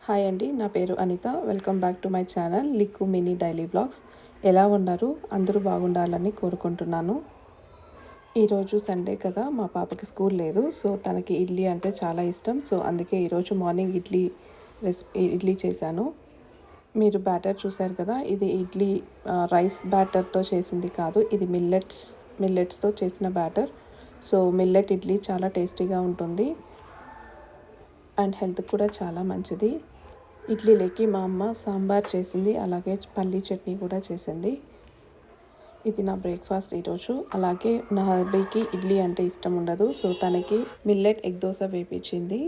Hi అండి, నా పేరు Anitha. Welcome back to my channel లిక్కు మినీ డైలీ బ్లాగ్స్. ఎలా ఉన్నారు? అందరూ బాగుండాలని కోరుకుంటున్నాను. ఈరోజు సండే కదా, మా పాపకి స్కూల్ లేదు. సో తనకి ఇడ్లీ అంటే చాలా ఇష్టం. సో అందుకే ఈరోజు మార్నింగ్ ఇడ్లీ చేశాను. మీరు బ్యాటర్ చూశారు కదా, ఇది ఇడ్లీ రైస్ బ్యాటర్తో చేసింది కాదు, ఇది మిల్లెట్స్తో చేసిన బ్యాటర్. సో మిల్లెట్ ఇడ్లీ చాలా టేస్టీగా ఉంటుంది అండ్ హెల్త్ కూడా చాలా మంచిది. ఇడ్లీలోకి మా అమ్మ సాంబార్ చేసింది, అలాగే పల్లీ చట్నీ కూడా చేసింది. ఇది నా బ్రేక్ఫాస్ట్ ఈరోజు. అలాగే నా హస్బెండ్కి ఇడ్లీ అంటే ఇష్టం ఉండదు. సో తనకి మిల్లెట్ ఎగ్ దోశ వేపించింది.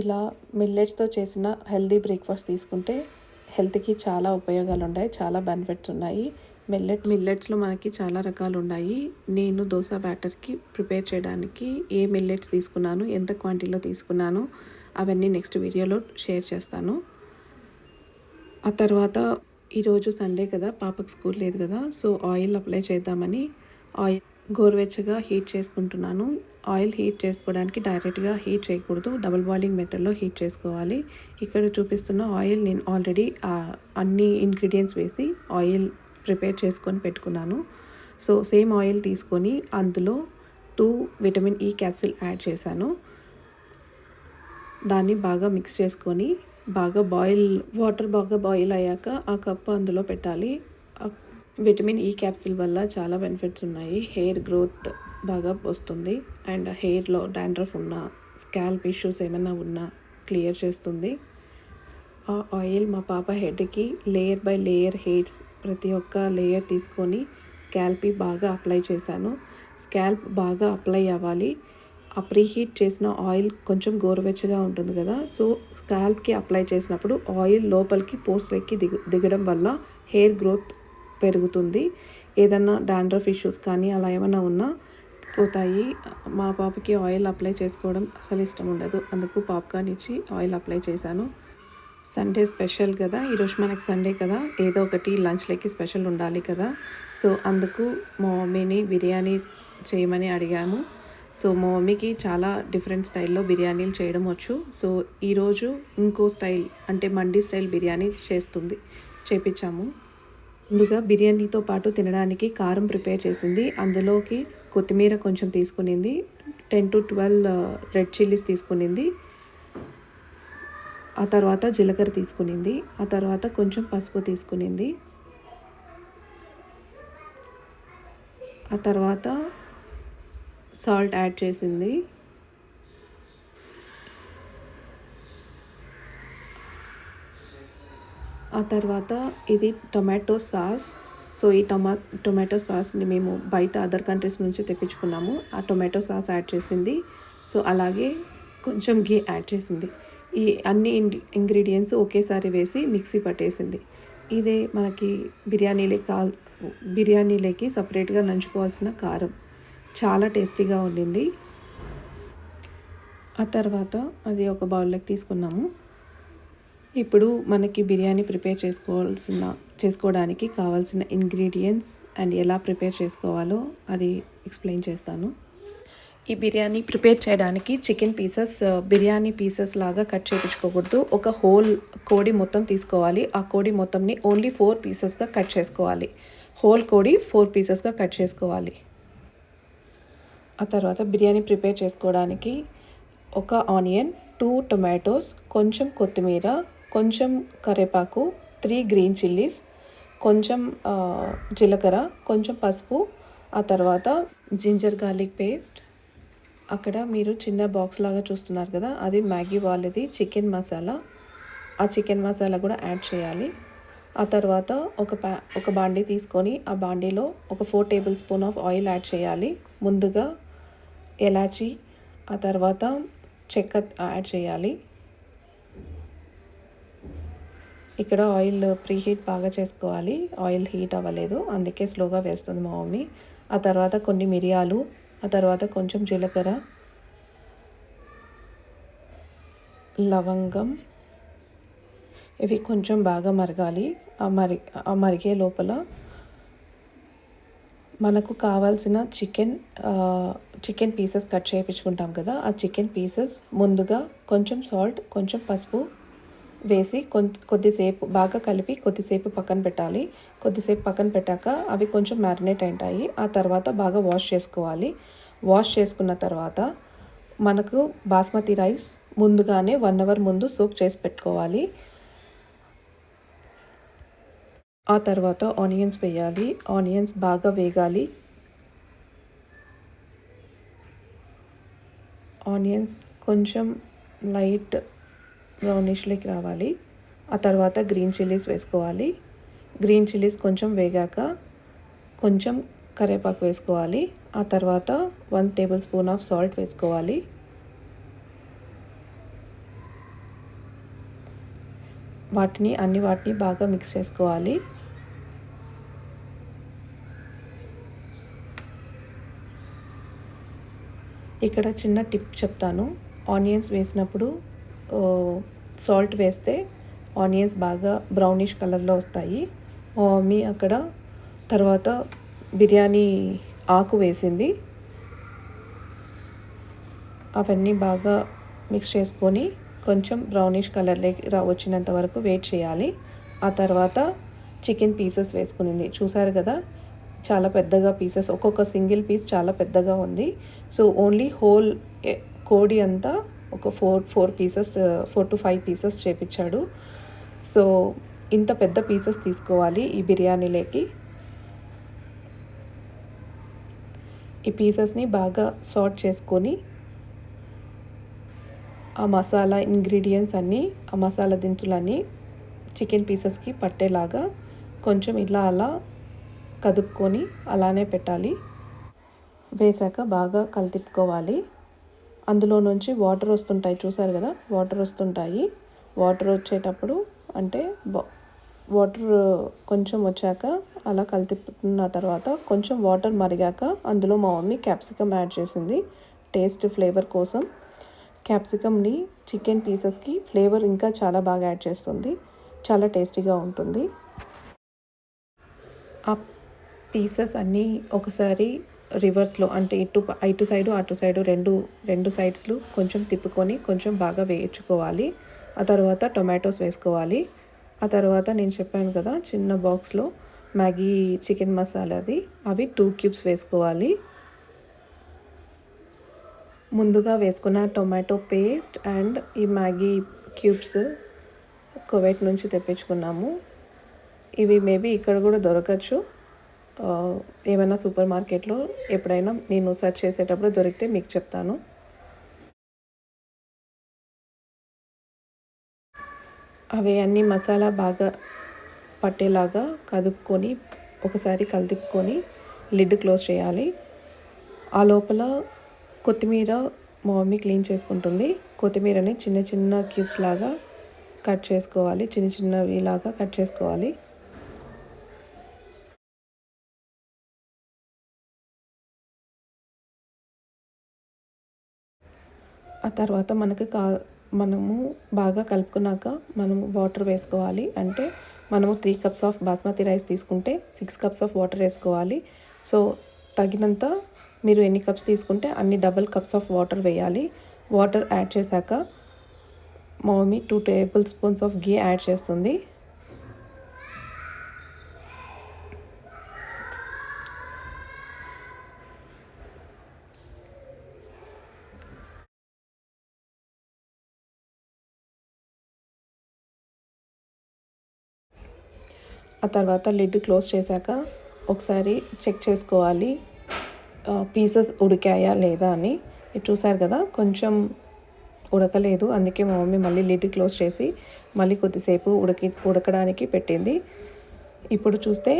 ఇలా మిల్లెట్స్తో చేసిన హెల్దీ బ్రేక్ఫాస్ట్ తీసుకుంటే హెల్త్కి చాలా ఉపయోగాలు ఉన్నాయి, చాలా బెనిఫిట్స్ ఉన్నాయి. మిల్లెట్స్లో మనకి చాలా రకాలు ఉన్నాయి. నేను దోశ బ్యాటర్కి ప్రిపేర్ చేయడానికి ఏ మిల్లెట్స్ తీసుకున్నాను, ఎంత క్వాంటిటీలో తీసుకున్నాను అవన్నీ నెక్స్ట్ వీడియోలో షేర్ చేస్తాను. ఆ తర్వాత ఈరోజు సండే కదా, పాపకు స్కూల్ లేదు కదా, సో ఆయిల్ అప్లై చేద్దామని ఆయిల్ గోరువెచ్చగా హీట్ చేసుకుంటున్నాను. ఆయిల్ హీట్ చేసుకోవడానికి డైరెక్ట్గా హీట్ చేయకూడదు, డబుల్ బాయిలింగ్ మెథడ్లో హీట్ చేసుకోవాలి. ఇక్కడ చూపిస్తున్న ఆయిల్ నేను ఆల్రెడీ అన్ని ఇంగ్రీడియంట్స్ వేసి ఆయిల్ ప్రిపేర్ చేసుకొని పెట్టుకున్నాను. సో సేమ్ ఆయిల్ తీసుకొని అందులో 2 విటమిన్ ఈ క్యాప్సిల్ యాడ్ చేశాను. దాన్ని బాగా మిక్స్ చేసుకొని వాటర్ బాగా బాయిల్ అయ్యాక ఆ కప్పు అందులో పెట్టాలి. విటమిన్ ఈ క్యాప్సిల్ వల్ల చాలా బెనిఫిట్స్ ఉన్నాయి. హెయిర్ గ్రోత్ బాగా వస్తుంది అండ్ హెయిర్లో డాండ్రఫ్ ఉన్న, స్కాల్ప్ ఇష్యూస్ ఏమైనా ఉన్నా క్లియర్ చేస్తుంది. ఆ ఆయిల్ మా పాప హెడ్కి లేయర్ బై లేయర్ హెయిర్స్ ప్రతి ఒక్క లేయర్ తీసుకొని స్కాల్ప్కి బాగా అప్లై చేశాను. స్కాల్ప్ బాగా అప్లై అవ్వాలి. ఆ ప్రీహీట్ చేసిన ఆయిల్ కొంచెం గోరువెచ్చగా ఉంటుంది కదా, సో స్కాల్ప్కి అప్లై చేసినప్పుడు ఆయిల్ లోపలికి పోర్స్లోకి దిగడం వల్ల హెయిర్ గ్రోత్ పెరుగుతుంది. ఏదన్నా డాండ్రఫ్ ఇష్యూస్ కానీ అలా ఏమైనా ఉన్నా పోతాయి. మా పాపకి ఆయిల్ అప్లై చేసుకోవడం అసలు ఇష్టం ఉండదు, అందుకు పాప్కార్న్ ఇచ్చి ఆయిల్ అప్లై చేశాను. సండే స్పెషల్ కదా, ఈరోజు మనకి సండే కదా, ఏదో ఒకటి లంచ్లోకి స్పెషల్ ఉండాలి కదా. సో అందుకు మా మమ్మీని బిర్యానీ చేయమని అడిగాము. సో మా మమ్మీకి చాలా డిఫరెంట్ స్టైల్లో బిర్యానీలు చేయడం వచ్చు. సో ఈరోజు ఇంకో స్టైల్ అంటే మండీ స్టైల్ బిర్యానీ చేపించాము. ముందుగా బిర్యానీతో పాటు తినడానికి కారం ప్రిపేర్ చేసింది. అందులోకి కొత్తిమీర కొంచెం తీసుకునింది, 10 to 12 రెడ్ చిల్లీస్ తీసుకునింది. ఆ తర్వాత జీలకర్ర తీసుకునింది. ఆ తర్వాత కొంచెం పసుపు తీసుకునింది. ఆ తర్వాత సాల్ట్ యాడ్ చేసింది. ఆ తర్వాత ఇది టొమాటో సాస్. సో ఈ టొమాటో సాస్ని మేము బయట అదర్ కంట్రీస్ నుంచి తెప్పించుకున్నాము. ఆ టొమాటో సాస్ యాడ్ చేసింది. సో అలాగే కొంచెం ఘీ యాడ్ చేసింది. ఈ అన్ని ఇంగ్రీడియంట్స్ ఒకేసారి వేసి మిక్సీ పట్టేసింది. ఇదే మనకి బిర్యానీలోకి సపరేట్గా నంచుకోవాల్సిన కారం. చాలా టేస్టీగా ఉండింది. ఆ తర్వాత అది ఒక బౌల్లోకి తీసుకున్నాము. ఇప్పుడు మనకి బిర్యానీ ప్రిపేర్ చేసుకోవడానికి కావాల్సిన ఇంగ్రీడియంట్స్ అండ్ ఎలా ప్రిపేర్ చేసుకోవాలో అది ఎక్స్ప్లెయిన్ చేస్తాను. ఈ బిర్యానీ ప్రిపేర్ చేయడానికి చికెన్ పీసెస్ బిర్యానీ పీసెస్ లాగా కట్ చేయించుకోకూడదు. ఒక హోల్ కోడి మొత్తం తీసుకోవాలి. ఆ కోడి మొత్తంని ఓన్లీ 4 పీసెస్గా కట్ చేసుకోవాలి. హోల్ కోడి 4 పీసెస్గా కట్ చేసుకోవాలి. ఆ తర్వాత బిర్యానీ ప్రిపేర్ చేసుకోవడానికి ఒక ఆనియన్, 2 టొమాటోస్, కొంచెం కొత్తిమీర, కొంచెం కరివేపాకు, 3 గ్రీన్ చిల్లీస్, కొంచెం జీలకర్ర, కొంచెం పసుపు, ఆ తర్వాత జింజర్ గార్లిక్ పేస్ట్. అక్కడ మీరు చిన్న బాక్స్ లాగా చూస్తున్నారు కదా, అది మ్యాగీ వాళ్ళది చికెన్ మసాలా. ఆ చికెన్ మసాలా కూడా యాడ్ చేయాలి. ఆ తర్వాత ఒక బాండీ తీసుకొని ఆ బాండీలో ఒక 4 table spoon of oil add చేయాలి. ముందుగా ఎలాచి, ఆ తర్వాత చెక్క యాడ్ చేయాలి. ఇక్కడ ఆయిల్ ప్రీహీట్ బాగా చేసుకోవాలి. ఆయిల్ హీట్ అవ్వలేదు, అందుకే స్లోగా వేస్తుంది మా మమ్మీ. ఆ తర్వాత కొన్ని మిరియాలు, ఆ తర్వాత కొంచెం జీలకర్ర, లవంగం, ఇవి కొంచెం బాగా మరగాలి. ఆ మరిగే లోపల మనకు కావాల్సిన చికెన్ పీసెస్ కట్ చేయించుకుంటాం కదా, ఆ చికెన్ పీసెస్ ముందుగా కొంచెం సాల్ట్, కొంచెం పసుపు వేసి కొద్దిసేపు బాగా కలిపి కొద్దిసేపు పక్కన పెట్టాలి. కొద్దిసేపు పక్కన పెట్టాక అవి కొంచెం మ్యారినేట్ అయ్యాయి. ఆ తర్వాత బాగా వాష్ చేసుకోవాలి. వాష్ చేసుకున్న తర్వాత మనకు బాస్మతి రైస్ ముందుగానే 1 అవర్ ముందు సోక్ చేసి పెట్టుకోవాలి. ఆ తర్వాత ఆనియన్స్ వేయాలి. ఆనియన్స్ బాగా వేగాలి. ఆనియన్స్ కొంచెం లైట్ బ్రౌనిష్లోకి రావాలి. ఆ తర్వాత గ్రీన్ చిల్లీస్ వేసుకోవాలి. గ్రీన్ చిల్లీస్ కొంచెం వేగాక కొంచెం కరివేపాకు వేసుకోవాలి. ఆ తర్వాత 1 టేబుల్ స్పూన్ ఆఫ్ సాల్ట్ వేసుకోవాలి. వాటిని బాగా మిక్స్ చేసుకోవాలి. ఇక్కడ చిన్న టిప్ చెప్తాను. ఆనియన్స్ వేసినప్పుడు సాల్ట్ వేస్తే ఆనియన్స్ బాగా బ్రౌనిష్ కలర్లో వస్తాయి. మా మమ్మీ అక్కడ తర్వాత బిర్యానీ ఆకు వేసింది. అవన్నీ బాగా మిక్స్ చేసుకొని కొంచెం బ్రౌనిష్ కలర్లోకి వచ్చినంత వరకు వెయిట్ చేయాలి. ఆ తర్వాత చికెన్ పీసెస్ వేసుకునింది. చూసారు కదా, చాలా పెద్దగా పీసెస్, ఒక్కొక్క సింగిల్ పీస్ చాలా పెద్దగా ఉంది. సో ఓన్లీ హోల్ కోడి అంతా ఒక 4 to 5 పీసెస్ చేపించాడు. సో ఇంత పెద్ద పీసెస్ తీసుకోవాలి ఈ బిర్యానీలోకి. ఈ పీసెస్ని బాగా సార్ట్ చేసుకొని ఆ మసాలా ఇంగ్రీడియంట్స్ అన్నీ, ఆ మసాలా దినుసులన్నీ చికెన్ పీసెస్కి పట్టేలాగా కొంచెం ఇలా అలా కదుపుకొని అలానే పెట్టాలి. వేసాక బాగా కలితిప్పుకోవాలి. అందులో నుంచి వాటర్ వస్తుంటాయి, చూసారు కదా, వాటర్ వస్తుంటాయి. వాటర్ వచ్చేటప్పుడు అంటే వాటర్ కొంచెం వచ్చాక అలా కలితిప్పుకున్న తర్వాత కొంచెం వాటర్ మరిగాక అందులో మా మమ్మీ క్యాప్సికమ్ యాడ్ చేసింది టేస్ట్ ఫ్లేవర్ కోసం. క్యాప్సికమ్ని చికెన్ పీసెస్కి ఫ్లేవర్ ఇంకా చాలా బాగా యాడ్ చేస్తుంది. చాలా టేస్టీగా ఉంటుంది. ఆ పీసెస్ అన్నీ ఒకసారి రివర్స్లో అంటే ఇటు సైడు అటు సైడు రెండు సైడ్స్లు కొంచెం తిప్పుకొని కొంచెం బాగా వేయించుకోవాలి. ఆ తర్వాత టొమాటోస్ వేసుకోవాలి. ఆ తర్వాత నేను చెప్పాను కదా చిన్న బాక్స్లో మ్యాగీ చికెన్ మసాలాది, అవి 2 క్యూబ్స్ వేసుకోవాలి. ముందుగా వేసుకున్న టొమాటో పేస్ట్ అండ్ ఈ మ్యాగీ క్యూబ్స్ కువైట్ నుంచి తెప్పించుకున్నాము. ఇవి మేబీ ఇక్కడ కూడా దొరకచ్చు. ఏమైనా సూపర్ మార్కెట్లో ఎప్పుడైనా నేను సెర్చ్ చేసేటప్పుడు దొరికితే మీకు చెప్తాను. అవి అన్నీ మసాలా బాగా పట్టేలాగా కదుపుకొని ఒకసారి కలిపుకొని లిడ్ క్లోజ్ చేయాలి. ఆ లోపల కొత్తిమీర మా మమ్మీ క్లీన్ చేసుకుంటుంది. కొత్తిమీరని చిన్న చిన్న క్యూబ్స్ లాగా కట్ చేసుకోవాలి. చిన్నవి లాగా కట్ చేసుకోవాలి. ఆ తర్వాత మనము బాగా కలుపుకున్నాక మనము వాటర్ వేసుకోవాలి. అంటే మనము 3 కప్స్ ఆఫ్ బాస్మతి రైస్ తీసుకుంటే 6 కప్స్ ఆఫ్ వాటర్ వేసుకోవాలి. సో తగినంత మీరు ఎన్ని కప్స్ తీసుకుంటే అన్ని డబుల్ కప్స్ ఆఫ్ వాటర్ వేయాలి. వాటర్ యాడ్ చేశాక మా mummy 2 table spoons of ghee add చేస్తుంది. ఆ తర్వాత లిడ్ క్లోజ్ చేశాక ఒకసారి చెక్ చేసుకోవాలి పీసెస్ ఉడికాయా లేదా అని. ఇది చూసారు కదా, కొంచెం ఉడకలేదు. అందుకే మా మమ్మీ మళ్ళీ లిడ్ క్లోజ్ చేసి మళ్ళీ కొద్దిసేపు ఉడకడానికి పెట్టింది. ఇప్పుడు చూస్తే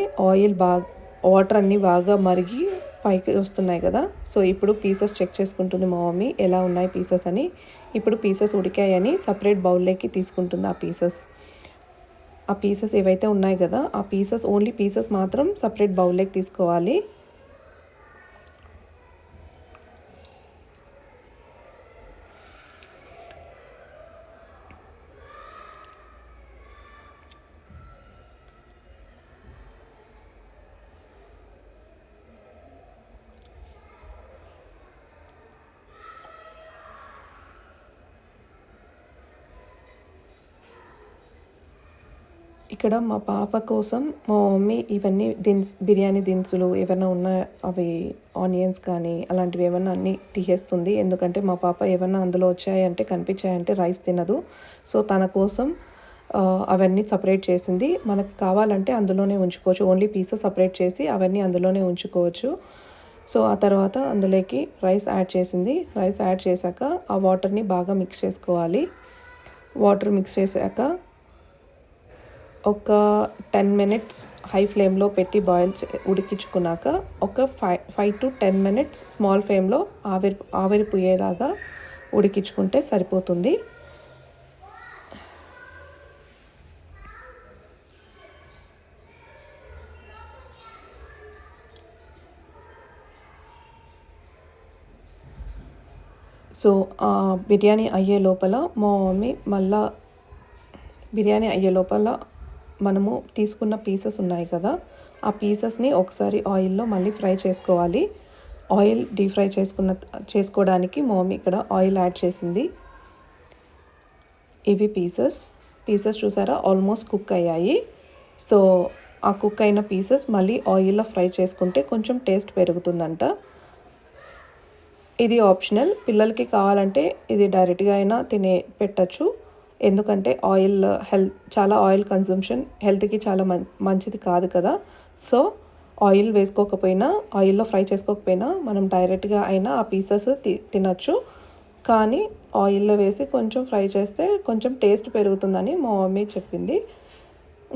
వాటర్ అన్నీ బాగా మరిగి పైకి వస్తున్నాయి కదా. సో ఇప్పుడు పీసెస్ చెక్ చేసుకుంటుంది మా మమ్మీ ఎలా ఉన్నాయి పీసెస్ అని. ఇప్పుడు పీసెస్ ఉడికాయని సపరేట్ బౌల్లోకి తీసుకుంటుంది. ఆ పీసెస్ ఏవైతే ఉన్నాయి కదా, ఆ ఓన్లీ పీసెస్ మాత్రం సపరేట్ బౌల్లోకి తీసుకోవాలి. ఇక్కడ మా పాప కోసం మా మమ్మీ ఇవన్నీ బిర్యానీ దినుసులు ఏమైనా ఉన్నా అవి ఆనియన్స్ కానీ అలాంటివి ఏమన్నా అన్నీ తీసేస్తుంది. ఎందుకంటే మా పాప ఏమన్నా అందులో వచ్చాయంటే కనిపించాయంటే రైస్ తినదు. సో తన కోసం అవన్నీ సపరేట్ చేసింది. మనకు కావాలంటే అందులోనే ఉంచుకోవచ్చు. ఓన్లీ పీసెస్ సపరేట్ చేసి అవన్నీ అందులోనే ఉంచుకోవచ్చు. సో ఆ తర్వాత అందులోకి రైస్ యాడ్ చేసింది. రైస్ యాడ్ చేశాక ఆ వాటర్ని బాగా మిక్స్ చేసుకోవాలి. వాటర్ మిక్స్ చేశాక ఒక 10 మినిట్స్ హై ఫ్లేమ్లో పెట్టి ఉడికించుకున్నాక ఒక 5 to 10 మినిట్స్ స్మాల్ ఫ్లేమ్లో ఆవిరి పోయేలాగా ఉడికించుకుంటే సరిపోతుంది. సో బిర్యానీ అయ్యే లోపల మా మమ్మీ మళ్ళా బిర్యానీ అయ్యే లోపల మనము తీసుకున్న పీసెస్ ఉన్నాయి కదా, ఆ పీసెస్ని ఒకసారి ఆయిల్లో మళ్ళీ ఫ్రై చేసుకోవాలి. ఆయిల్ డీప్ ఫ్రై చేసుకోవడానికి మా మమ్మీ ఇక్కడ ఆయిల్ యాడ్ చేసింది. ఇవి పీసెస్ చూసారా ఆల్మోస్ట్ కుక్ అయ్యాయి. సో ఆ కుక్ అయిన పీసెస్ మళ్ళీ ఆయిల్లో ఫ్రై చేసుకుంటే కొంచెం టేస్ట్ పెరుగుతుందంట. ఇది ఆప్షనల్. పిల్లలకి కావాలంటే ఇది డైరెక్ట్గా అయినా పెట్టచ్చు. ఎందుకంటే చాలా ఆయిల్ కన్సంప్షన్ హెల్త్కి చాలా మంచిది కాదు కదా. సో ఆయిల్ వేసుకోకపోయినా, ఆయిల్లో ఫ్రై చేసుకోకపోయినా మనం డైరెక్ట్గా అయినా ఆ పీసెస్ తినచ్చు. కానీ ఆయిల్లో వేసి కొంచెం ఫ్రై చేస్తే కొంచెం టేస్ట్ పెరుగుతుందని మా మమ్మీ చెప్పింది.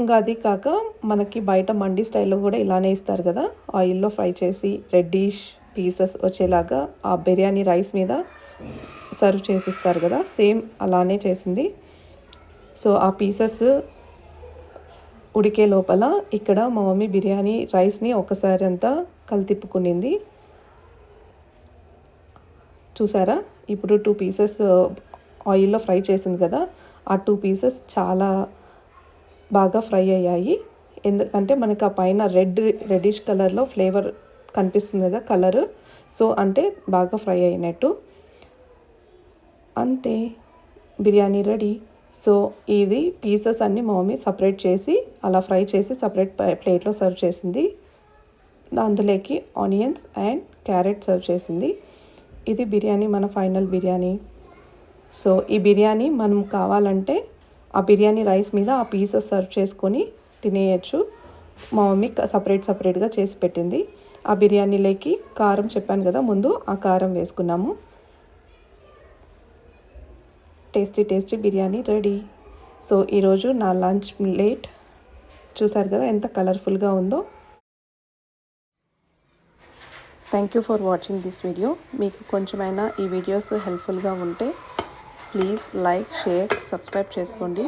ఇంకా అది కాక మనకి బయట మండి స్టైల్లో కూడా ఇలానే ఇస్తారు కదా, ఆయిల్లో ఫ్రై చేసి రెడ్డిష్ పీసెస్ వచ్చేలాగా ఆ బిర్యానీ రైస్ మీద సర్వ్ చేసిస్తారు కదా, సేమ్ అలానే చేసింది. సో ఆ పీసెస్ ఉడికే లోపల ఇక్కడ మా మమ్మీ బిర్యానీ రైస్ని ఒకసారి అంతా కలితిప్పుకునింది. చూసారా, ఇప్పుడు 2 పీసెస్ ఆయిల్లో ఫ్రై చేసింది కదా, ఆ 2 పీసెస్ చాలా బాగా ఫ్రై అయ్యాయి. ఎందుకంటే మనకు ఆ పైన రెడ్డిష్ కలర్లో ఫ్లేవర్ కనిపిస్తుంది కదా కలరు. సో అంటే బాగా ఫ్రై అయినట్టు. అంతే, బిర్యానీ రెడీ. సో ఇది పీసెస్ అన్నీ మా మమ్మీ సపరేట్ చేసి అలా ఫ్రై చేసి సపరేట్ ప్లేట్లో సర్వ్ చేసింది. అందులోకి ఆనియన్స్ అండ్ క్యారెట్ సర్వ్ చేసింది. ఇది బిర్యానీ, మన ఫైనల్ బిర్యానీ. సో ఈ బిర్యానీ మనం కావాలంటే ఆ బిర్యానీ రైస్ మీద ఆ పీసెస్ సర్వ్ చేసుకొని తినేయచ్చు. మా మమ్మీ సపరేట్గా చేసి పెట్టింది. ఆ బిర్యానీలోకి కారం చెప్పాను కదా ముందు, ఆ కారం వేసుకున్నాము. Tasty biryani ready. సో ఈరోజు నా లంచ్ ప్లేట్ చూసారు కదా ఎంత కలర్ఫుల్గా ఉందో. Thank you for watching this video. మీకు కొంచెమైనా ఈ వీడియోస్ హెల్ప్ఫుల్గా ఉంటే ప్లీజ్ లైక్, షేర్, సబ్స్క్రైబ్ చేసుకోండి.